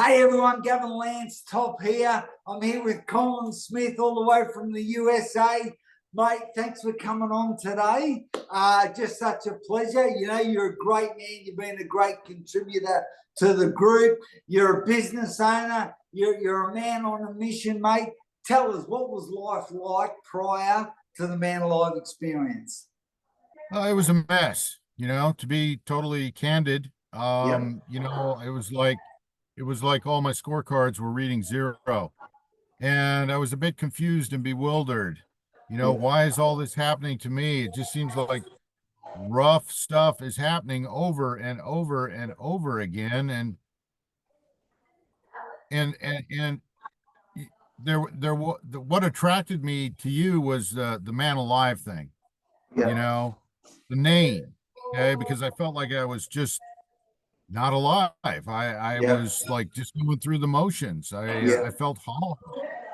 Hey everyone, Gavin Lance Top here. I'm here with Colin Smith all the way from the USA. Mate, thanks for coming on today. Just such a pleasure. You know, you're a great man. You've been a great contributor to the group. You're a business owner. You're a man on a mission, mate. Tell us, what was life like prior to the Man Alive experience? It was a mess, to be totally candid. Yep. It was like all my scorecards were reading zero. And I was a bit confused and bewildered. Yep. Why is all this happening to me? It just seems like rough stuff is happening over and over and over again. And what attracted me to you was the Man Alive thing, you Yep. know, the name, okay, because I felt like I was just not alive. I Yep. was like just going through the motions. I Yep. felt hollow.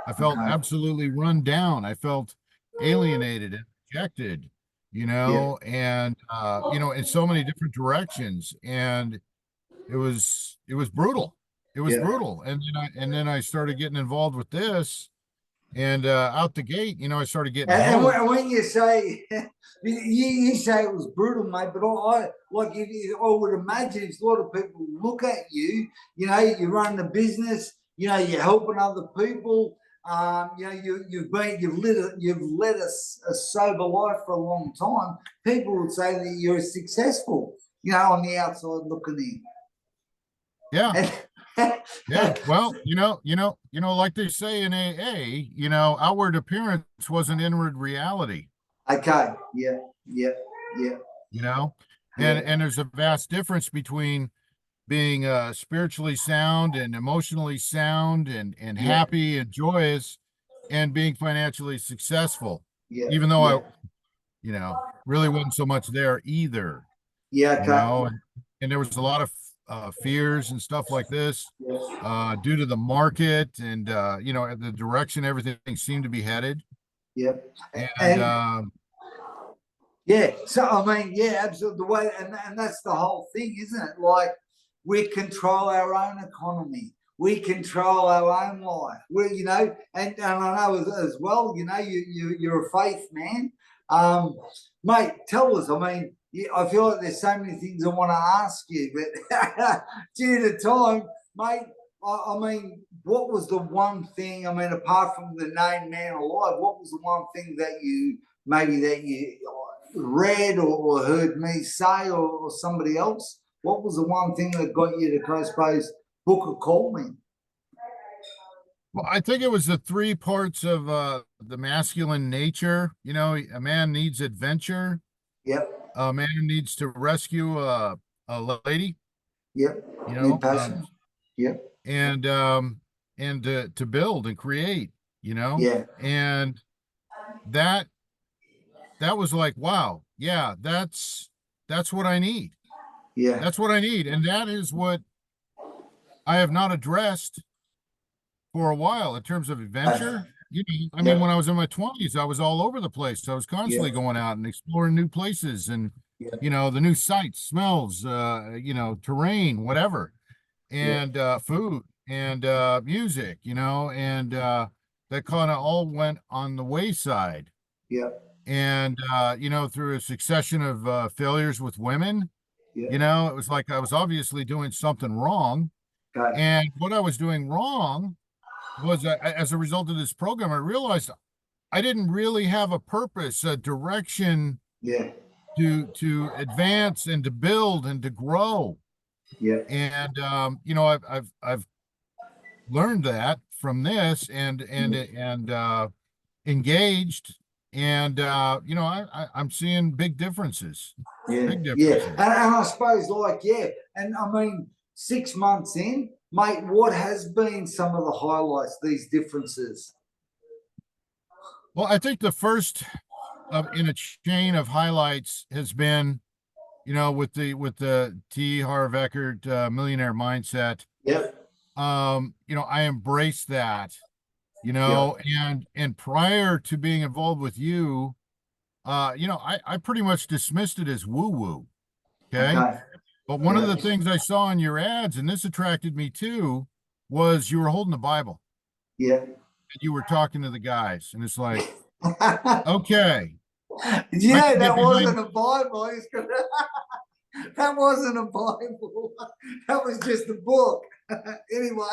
I felt Okay. absolutely run down. I felt alienated and rejected, Yep. in so many different directions. And it was brutal. It was Yep. brutal. And then I started getting involved with this, and out the gate, I started getting And hooked. when you say you say it was brutal, mate, but I like I would imagine if a lot of people look at you, you know, you run the business, you know, you're helping other people. You know, you've led a sober life for a long time. People would say that you're successful, you know, on the outside looking Yeah. in. Yeah, well, like they say in AA, outward appearance was an inward reality, Okay, yeah, yeah, yeah, you know, and yeah, and there's a vast difference between being spiritually sound and emotionally sound and yeah, happy and joyous and being financially successful, yeah, even though I, yeah, really wasn't so much there either, yeah. you Okay. know, and there was a lot of fears and stuff like this Yeah. due to the market and the direction everything seemed to be headed. Yep. And And yeah, so I mean, yeah, absolutely. The way, and that's the whole thing, isn't it? Like we control our own economy, we control our own life. We, you know, and I know as well. You know, you're a faith man, um, mate. Tell us. I mean, I feel like there's so many things I want to ask you, but due to time, mate. I mean, what was the one thing? I mean, apart from the name Man Alive, what was the one thing that you maybe that you read or heard me say or somebody else? What was the one thing that got you to, I suppose, book a call in? well, I think it was the three parts of the masculine nature. A man needs adventure, Yep, a man needs to rescue a lady, yep, you need know, um, passion. Yep, and to build and create, yeah, and that that was like, wow, yeah, that's what I need. yeah, That's what I need, and that is what I have not addressed for a while in terms of adventure. I mean, when yep, I was in my 20s, I was all over the place. I was constantly yep, going out and exploring new places and, yep, the new sights, smells, terrain, whatever, yep, and food and music, and that kind of all went on the wayside. yep, And, through a succession of failures with women, yep. it was like I was obviously doing something wrong. Okay. And what I was doing wrong was as a result of this program, I realized I didn't really have a purpose, a direction Yeah, to advance and to build and to grow. yep, And I've learned that from this and engaged, and I'm seeing big differences, yeah, big yeah. differences. And I suppose, like, yeah, and I mean, 6 months in, mate, what has been some of the highlights, these differences? Well, I think the first of in a chain of highlights has been, with the T. Harv Eckert millionaire mindset. Yep, I embraced that, yep, and prior to being involved with you, I pretty much dismissed it as woo-woo. Okay. okay, But one of yep, the things I saw in your ads, and this attracted me too, was you were holding the Bible Yeah. and you were talking to the guys, and it's like, okay, I Yeah, can get that behind. wasn't a Bible. That wasn't a Bible. That was just a book. Anyway,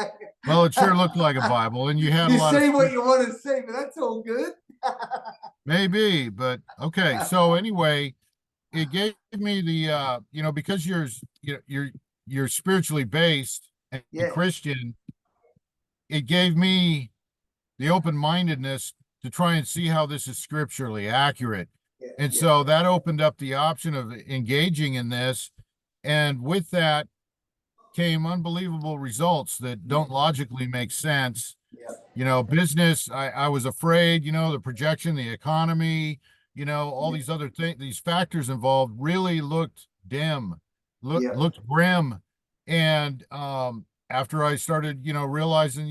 Well, it sure looked like a Bible, and you had a you lot of see what you want to see, but that's all good. maybe, but okay. So anyway, it gave me the because you're spiritually based and Yeah, Christian, it gave me the open-mindedness to try and see how this is scripturally accurate. yeah, And yeah, so that opened up the option of engaging in this. And with that came unbelievable results that don't logically make sense. yeah, Business, I was afraid, the projection, the economy, all yeah, these other things, these factors involved really looked dim, yeah, looked grim. And after I started, realizing,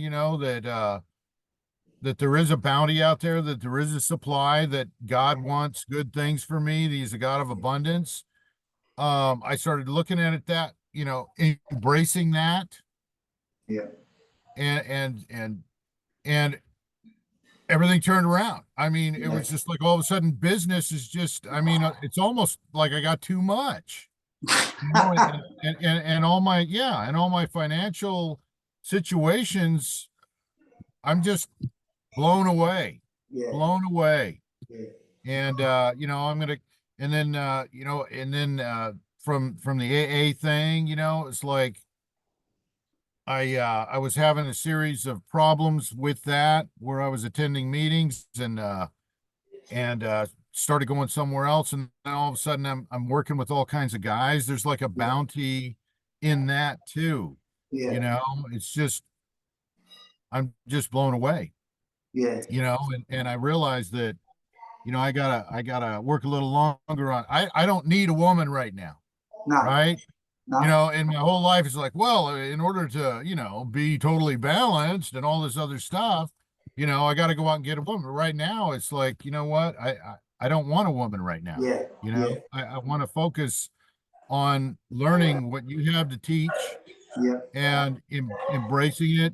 that there is a bounty out there, that there is a supply, that God wants good things for me. He's a God of abundance. I started looking at it that, embracing that yeah, and and everything turned around. I mean, it yeah. was just like all of a sudden business is just, I mean, it's almost like I got too much, and all my, yeah, and all my financial situations, I'm just blown away, Yeah, blown away. yeah, And I'm gonna, and then from the AA thing, it's like I was having a series of problems with that where I was attending meetings and started going somewhere else, and then all of a sudden I'm working with all kinds of guys. There's like a yeah, bounty in that too. yeah, You know, it's just I'm just blown away, yeah. and I realized that, I gotta work a little longer on I don't need a woman right now, No, right? no, And my whole life is like, well, in order to, be totally balanced and all this other stuff, I got to go out and get a woman. Right now, it's like, you know what? I don't want a woman right now. yeah, yeah, I want to focus on learning what you have to teach yeah, and embracing it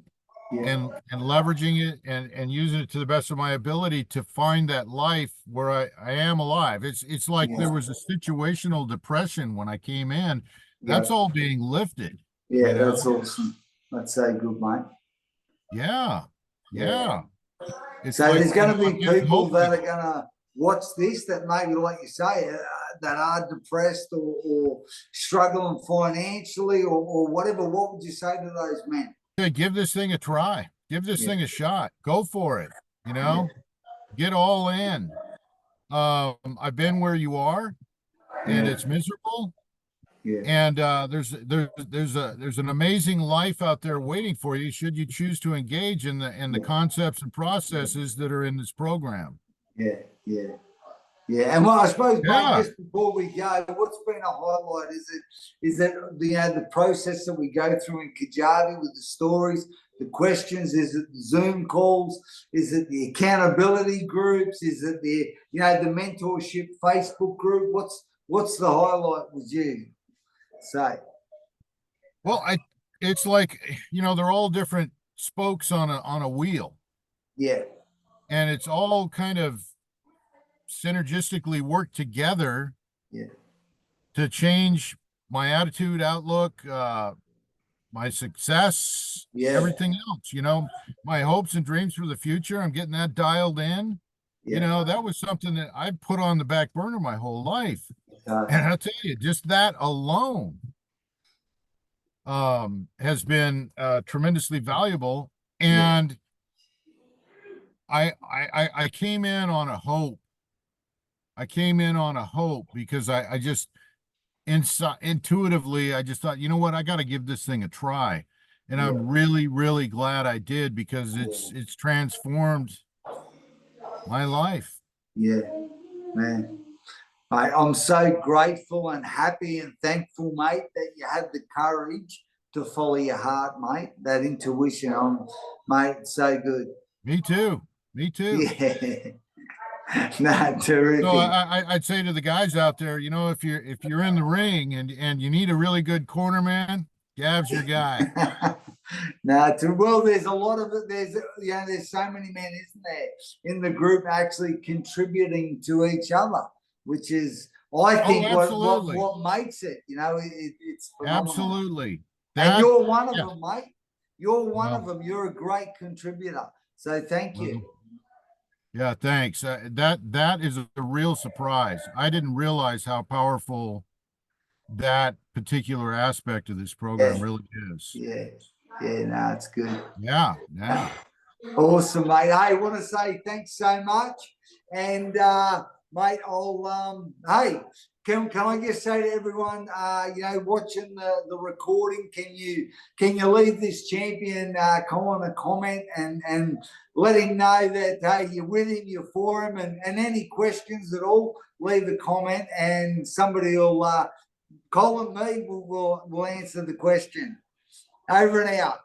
yeah, and leveraging it and using it to the best of my ability to find that life where I am alive. It's like yeah, there was a situational depression when I came in. yeah, That's all being lifted, yeah. you know? That's awesome. That's so good, mate. Yeah. Yeah. Yeah. It's So like, there's going to I'm be getting people hope that are again. going to watch this that maybe, like you say, that are depressed or struggling financially or whatever. What would you say to those men? Hey, give this thing a try. Give this Yeah, thing a shot. Go for it. yeah, Get all in. I've been where you are and yeah, it's miserable. yeah, And there's an amazing life out there waiting for you should you choose to engage in the yeah, concepts and processes that are in this program. yeah, yeah. Yeah, and well, I suppose, mate, Yeah. just before we go, what's been a highlight? Is it the process that we go through in Kajabi with the stories, the questions? Is it the Zoom calls? Is it the accountability groups? Is it the mentorship Facebook group? What's the highlight? Would you say? Well, it's like, they're all different spokes on a wheel, Yeah, and it's all kind of synergistically work together yeah, to change my attitude, outlook, my success, yeah, everything else, my hopes and dreams for the future. I'm getting that dialed in. yeah. That was something that I put on the back burner my whole life. And Uh, I'll tell you, just that alone has been tremendously valuable. yeah, And I came in on a hope. I came in on a hope because I just intuitively, I just thought, you know what, I got to give this thing a try. And yeah, I'm really, really glad I did because yeah, it's transformed my life. yeah, man. I'm so grateful and happy and thankful, mate, that you had the courage to follow your heart, mate. That intuition, mate, so good. Me too. Me too. Yeah, no, So terrific. I'd say to the guys out there, if you're in the ring and you need a really good corner man, Gav's your guy. No, well, there's a lot of it. There's so many men, isn't there, in the group actually contributing to each other, which is, I think, absolutely. what makes it. It's phenomenal. Absolutely. And you're one of yeah. them, mate. You're one Well, of them. You're a great contributor. So thank you. Yeah, thanks. That is a real surprise. I didn't realize how powerful that particular aspect of this program really is. Yeah. No, it's good. Yeah. Awesome, mate. Hey, I want to say thanks so much. And mate, I'll hey, can I just say to everyone, watching the recording, can you leave this champion Colin a comment and let him know that hey, you're with him, you're for him, and any questions at all, leave a comment and somebody will Colin me will answer the question. Over and out.